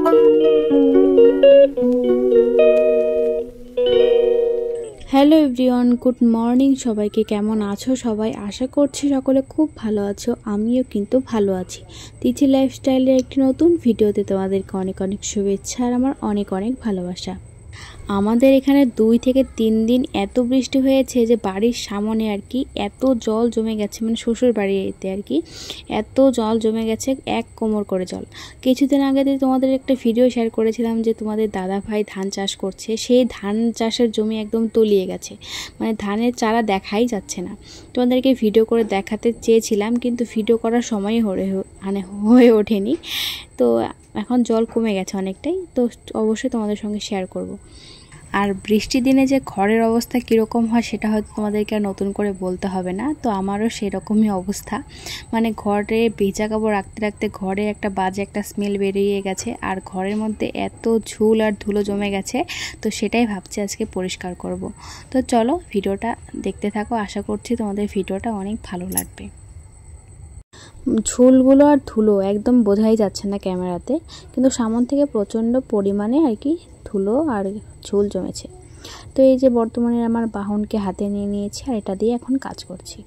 Hello everyone, good morning. সবাইকে কেমন আছো সবাই? আশা করছি সকলে খুব ভালো আছো। আমিও কিন্তু ভালো আছি। তিথি লাইফস্টাইলের একটি নতুন ভিডিওতে তোমাদেরকে অনেক অনেক শুভেচ্ছা আর আমার অনেক অনেক ভালোবাসা। আমাদের এখানে 2 থেকে 3 দিন এত বৃষ্টি হয়েছে যে বাড়ির সামনে আর কি এত জল জমে গেছে, মানে শ্বশুর বাড়িতে আর কি এত জল জমে গেছে, 1 কোমর করে জল। কিছুদিন আগে তোমাদের একটা ভিডিও শেয়ার করেছিলাম যে তোমাদের দাদা ভাই ধান চাষ করছে, সেই ধান চাষের জমি একদম তলিয়ে গেছে, মানে ধানের চারা দেখাই যাচ্ছে না। তোমাদেরকে ভিডিও করে দেখাতে চেয়েছিলাম কিন্তু ভিডিও করার সময় হয়ে ওঠেনি। তো এখন জল কমে গেছে অনেকটাই, তো অবশ্যই তোমাদের সঙ্গে শেয়ার করব। আর বৃষ্টির দিনে যে ঘরের অবস্থা কীরকম হয় সেটা হয়তো তোমাদেরকে আর নতুন করে বলতে হবে না। তো আমারও সেরকমই অবস্থা, মানে ঘরে ভেজা কাপড় রাখতে রাখতে ঘরে একটা বাজে একটা স্মেল বেরিয়ে গেছে, আর ঘরের মধ্যে এত ঝুল আর ধুলো জমে গেছে। তো সেটাই ভাবছি আজকে পরিষ্কার করব। তো চলো ভিডিওটা দেখতে থাকো, আশা করছি তোমাদের ভিডিওটা অনেক ভালো লাগবে। ঝুলগুলো আর ধুলো একদম বোঝাই যাচ্ছে না ক্যামেরাতে, কিন্তু সামন থেকে প্রচণ্ড পরিমাণে আর কি ধুলো আর ঝুল জমেছে। তো এই যে বর্তমানে আমার বাহনকে হাতে নিয়ে নিয়েছি আর এটা দিয়ে এখন কাজ করছি।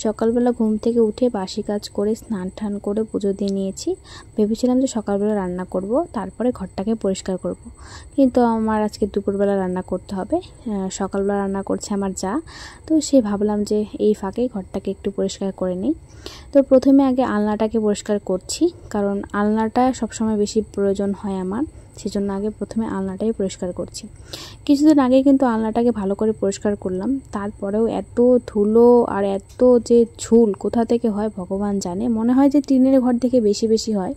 সকালবেলা ঘুম থেকে উঠে বাসি কাজ করে স্নান টান করে পুজো দিয়ে নিয়েছি। ভেবেছিলাম যে সকালবেলা রান্না করব, তারপরে ঘরটাকে পরিষ্কার করব, কিন্তু আমার আজকে দুপুরবেলা রান্না করতে হবে। সকালবেলা রান্না করছে আমার যা, তো সে ভাবলাম যে এই ফাঁকে ঘরটাকে একটু পরিষ্কার করে নিই। তো প্রথমে আগে আলনাটাকে পরিষ্কার করছি, কারণ আলনাটা সবসময় বেশি প্রয়োজন হয় আমার, সেজন্য আগে প্রথমে আলনাটাই পরিষ্কার করছি। কিছুদিন আগে কিন্তু আলনাটাকে ভালো করে পরিষ্কার করলাম, তারপরেও এত ধুলো আর এত যে ঝুল কোথা থেকে হয় ভগবান জানে। মনে হয় যে টিনের ঘর থেকে বেশি বেশি হয়।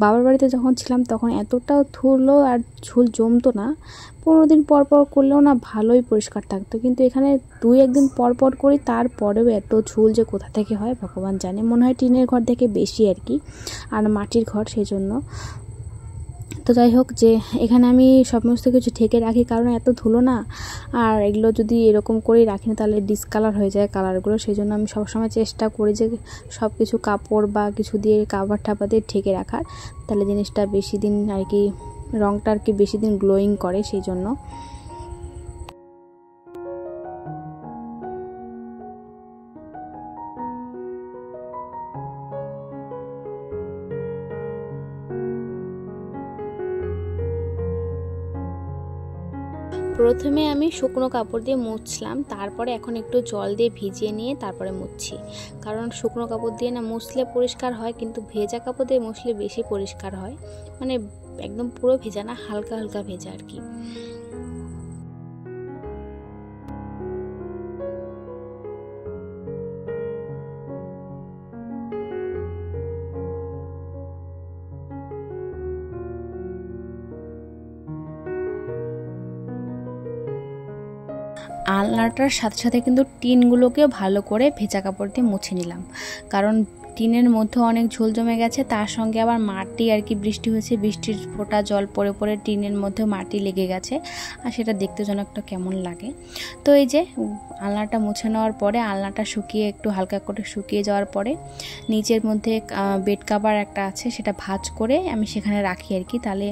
বাবার বাড়িতে যখন ছিলাম তখন এতটাও ধুলো আর ঝুল জমতো না, 15 দিন পর পর করলেও না ভালোই পরিষ্কার থাকতো, কিন্তু এখানে 2-1 দিন পর পর করি, তারপরেও এত ঝুল যে কোথা থেকে হয় ভগবান জানে। মনে হয় টিনের ঘর থেকে বেশি আর কি, আর মাটির ঘর সেজন্য। তো যাই হোক, যে এখানে আমি সমস্ত কিছু ঢেকে রাখি, কারণ এত ধুলো না, আর এগুলো যদি এরকম করে রাখি না তাহলে ডিসকালার হয়ে যায় কালারগুলো। সেই জন্য আমি সবসময় চেষ্টা করি যে সব কিছু কাপড় বা কিছু দিয়ে কাভার ঠাপা দিয়ে ঢেকে রাখার, তাহলে জিনিসটা বেশি দিন আর কি, রঙটা আর কি বেশি দিন গ্লোয়িং করে সেই জন্য। প্রথমে আমি শুকনো কাপড় দিয়ে মুছলাম, তারপরে এখন একটু জল দিয়ে ভিজিয়ে নিয়ে তারপরে মুছছি, কারণ শুকনো কাপড় দিয়ে না মুছলে পরিষ্কার হয়, কিন্তু ভেজা কাপড় দিয়ে মুছলে বেশি পরিষ্কার হয়, মানে একদম পুরো ভেজা না, হালকা হালকা ভেজা আর কি। আলনাটার সাথে সাথে কিন্তু টিনগুলোকেও ভালো করে ভেজা কাপড় দিয়ে মুছে নিলাম, কারণ টিনের মধ্যে অনেক ঝোল জমে গেছে, তার সঙ্গে আবার মাটি আর কি, বৃষ্টি হয়েছে, বৃষ্টির ফোঁটা জল পড়ে পড়ে টিনের মধ্যে মাটি লেগে গেছে, আর সেটা দেখতে যেন একটা কেমন লাগে। তো এই যে আলনাটা মুছে নেওয়ার পরে আলনাটা শুকিয়ে একটু হালকা করে শুকিয়ে যাওয়ার পরে নিচের মধ্যে বেড কাভার একটা আছে, সেটা ভাঁজ করে আমি সেখানে রাখি আর কি, তাহলে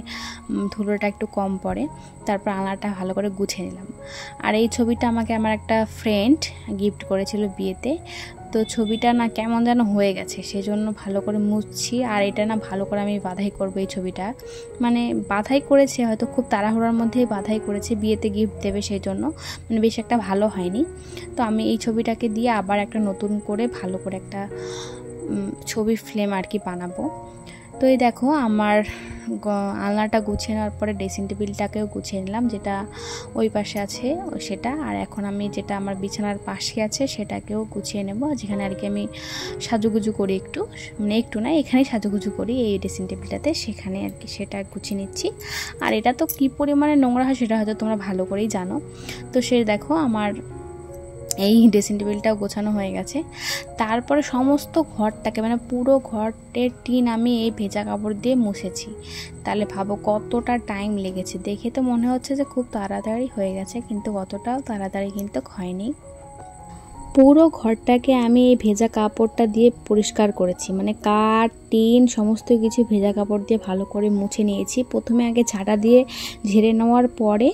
ধুলোটা একটু কম পড়ে। তারপর আলনাটা ভালো করে গুছিয়ে নিলাম। আর এই ছবিটা আমাকে আমার একটা ফ্রেন্ড গিফট করেছিল বিয়েতে, তো ছবিটা না কেমন যেন হয়ে গেছে, সেজন্য ভালো করে মুছছি। আর এটা না ভালো করে আমি বাঁধাই করবো এই ছবিটা, মানে বাঁধাই করেছে হয়তো খুব তাড়াহুড়ার মধ্যেই বাঁধাই করেছে, বিয়েতে গিফট দেবে সেই জন্য, মানে বেশ একটা ভালো হয়নি। তো আমি এই ছবিটাকে দিয়ে আবার একটা নতুন করে ভালো করে একটা ছবি ফ্রেম আর কি বানাবো। তো এই দেখো আমার আলনাটা গুছিয়ে নেওয়ার পরে ড্রেসিং টেবিলটাকেও গুছিয়ে নিলাম, যেটা ওই পাশে আছে সেটা, আর এখন আমি যেটা আমার বিছানার পাশে আছে সেটাকেও গুছিয়ে নেব, যেখানে আর কি আমি সাজুগুজু করি একটু, মানে একটু না, এখানেই সাজুগুজু করি এই ড্রেসিং টেবিলটাতে, সেখানে আর কি সেটা গুছিয়ে নিচ্ছি। আর এটা তো কী পরিমাণে নোংরা হয় সেটা হয়তো তোমরা ভালো করেই জানো। তো সে দেখো আমার এই ড্রেসিং টেবিলটাও গোছানো হয়ে গেছে। তারপরে সমস্ত ঘরটাকে, মানে পুরো ঘরের টিন আমি এই ভেজা কাপড় দিয়ে মুছেছি, তাহলে ভাবো কতটা টাইম লেগেছে। দেখে তো মনে হচ্ছে যে খুব তাড়াতাড়ি হয়ে গেছে, কিন্তু অতটাও তাড়াতাড়ি কিন্তু হয়নি। পুরো ঘরটাকে আমি এই ভেজা কাপড়টা দিয়ে পরিষ্কার করেছি, মানে কাঠ টিন সমস্ত কিছু ভেজা কাপড় দিয়ে ভালো করে মুছে নিয়েছি। প্রথমে আগে ঝাঁটা দিয়ে ঝেড়ে নেওয়ার পরে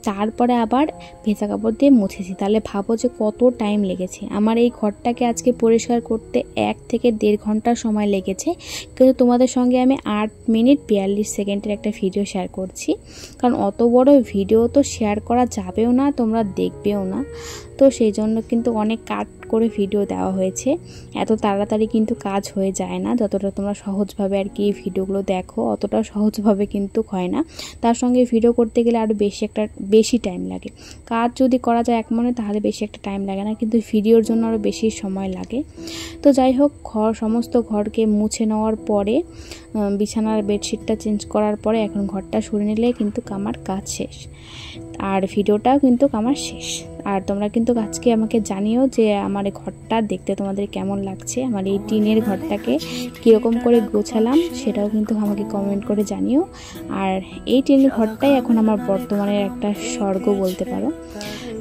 তারপরে আবার ভেজা কাপড় দিয়ে মুছেছি। তাহলে ভাবো যে কত টাইম লেগেছে। আমার এই ঘরটাকে আজকে পরিষ্কার করতে 1 থেকে 1.5 ঘন্টা সময় লেগেছে, কিন্তু তোমাদের সঙ্গে আমি 8 মিনিট 42 সেকেন্ডের একটা ভিডিও শেয়ার করছি, কারণ অত বড় ভিডিও তো শেয়ার করা যাবেও না, তোমরা দেখবেও না। তো সেই জন্য কিন্তু অনেক কাট করে ভিডিও দেওয়া হয়েছে। এত তাড়াতাড়ি কিন্তু কাজ হয়ে যায় না, যতটা তোমরা সহজভাবে আর কি ভিডিওগুলো দেখো অতটা সহজভাবে কিন্তু হয় না। তার সঙ্গে ভিডিও করতে গেলে আরও বেশি টাইম লাগে। কাজ যদি করা যায় এক মনে তাহলে বেশি একটা টাইম লাগে না, কিন্তু ভিডিওর জন্য আরও বেশি সময় লাগে। তো যাই হোক, সমস্ত ঘরকে মুছে নেওয়ার পরে বিছানার বেডশিটটা চেঞ্জ করার পরে এখন ঘরটা সরিয়ে নিলে কিন্তু আমার কাজ শেষ, আর ভিডিওটাও কিন্তু আমার শেষ। আর তোমরা কিন্তু আজকে আমাকে জানিও যে আমার এই ঘরটা দেখতে তোমাদের কেমন লাগছে, আমার এই টিনের ঘরটাকে কীরকম করে গোছালাম সেটাও কিন্তু আমাকে কমেন্ট করে জানিও। আর এই টিনের ঘরটাই এখন আমার বর্তমানের একটা স্বর্গ বলতে পারো।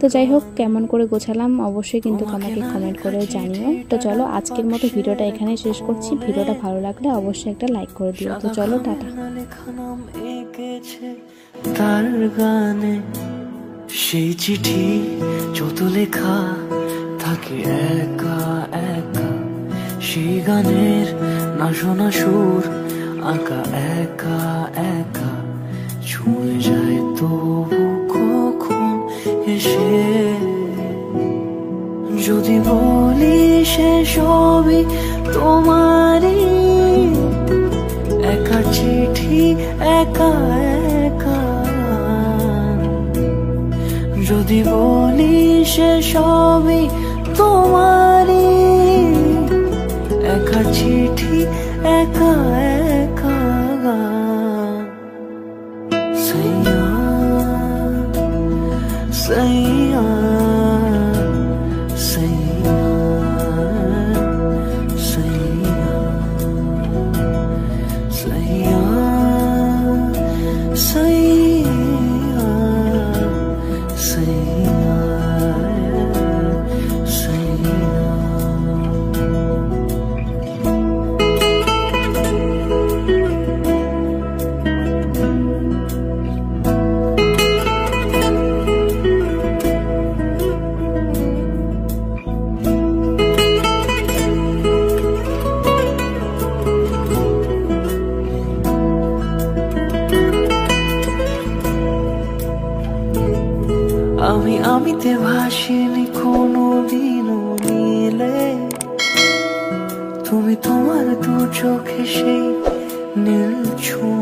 তো যাই হোক, কেমন করে গোছালাম অবশ্যই কিন্তু আমাকে কমেন্ট করে জানিও। তো চলো, আজকের মতো ভিডিওটা এখানে শেষ করছি। ভিডিওটা ভালো লাগলে অবশ্যই একটা লাইক করে দিও। তো চলো, টাটা। তার গানে সেই চিঠি যত লেখা থাকে একা একা, সেই গানের না শোনা সুর আঁকা একা একা, ছুঁয়ে যায় তবু কখন এসে। যদি বলি সে সবই তোমারই, একা চিঠি একা একা। যদি বলি সে সবই তোমারই, একা চিঠি একা একা। সাইয়া সাইয়া সাইয়া সাইয়া সাইয়া সাইয়া সাইয়া সাইয়া। আমিতে ভাসিনি কোনোদিনও নীলে, তুমি তোমার দু চোখে সেই নীল ছুঁ